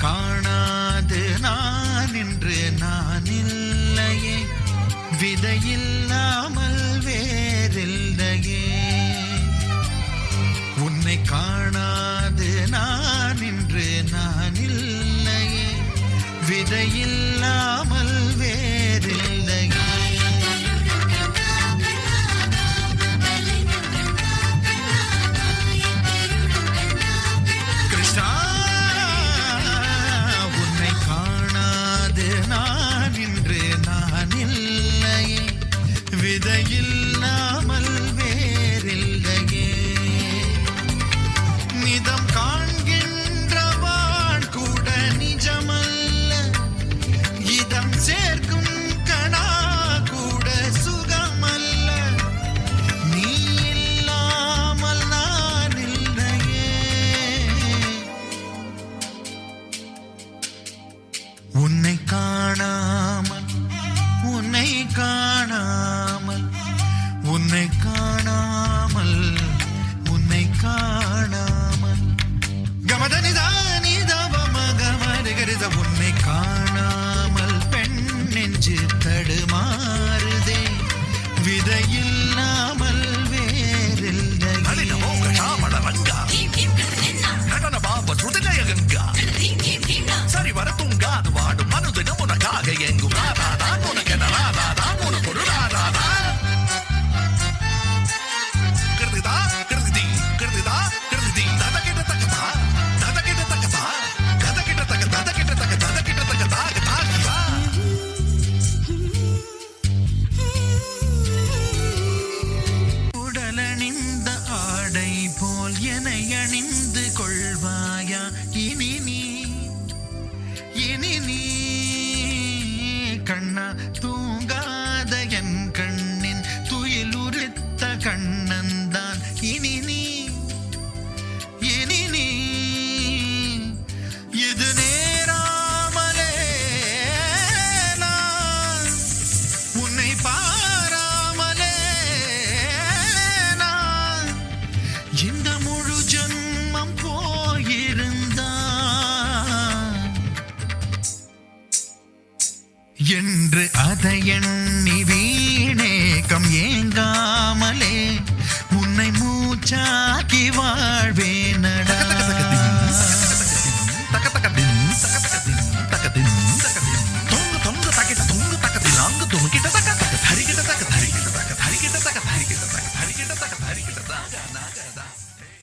காணாது நான் இன்று நான் இல்லையே, விதையில்லாமல் வேறில்லையே. உன்னை காணாது நான் இன்று நான் இல்லையே, விதையில்லாமல் வேறில்லையே. கிருஷ்ணா, உன்னை காணாது நான் இன்று நான் இல்லையே, விதையில்லாமல் வேறில்லையே. நிதம் காண்கின்றவான் கூட நிஜமல்ல, இதம் சேர்க்கும் கணா கூட சுகமல்ல. நீ இல்லாமல் நான் இல்லையே. உன்னை காணாமல் உன்னை காணாமல் உன்னை காணாமல் உன்னை காணாமல் கமதனிதானிதவமகமருகரித. உன்னை காணாமல் பெண் நெஞ்சு தடுமாறுதே, விதையில்லாமல் வேறில்லை. சரி வர தூங்காது வாடும் மனுதினம் உனக்காக எங்கும் ராதாதான் உனக்கென ராதாதான் உனக்கு ஒரு ராதாதான். கிருதிதா கிருதி கிருதிதா கிருதி தத கிட்ட தக்கதா தத கிட்ட தக்கதா கத கிட்ட தக்க தத கிட்ட தக்க தத கிட்ட தக்க தாக தாகதா. உடலணிந்த ஆடை போல் என்னை அணிந்து கொள்வாயா இனி நீ, இனி நீ. கண்ணா தூங்காத என் கண்ணின் துயிலுரித்த கண்ணந்தான் இனி நீ, இனி நீ. இது நேராமலே நான் உன்னை பாராமலே நான் இந்த முழு ஜன்மம் போயிருந்தான் என்று அதை எண்ணி வீணேக்கம் ஏங்காமலே உன்னை மூச்சாக்கி வாழ்வேனடா. ஹரிகிட்ட தக்க ஹரிகிட்ட தக்க ஹரிகிட்ட தக்க ஹரிகிட்ட தக்க ஹரிகிட்ட தக்க ஹரிகிட்ட தக்க.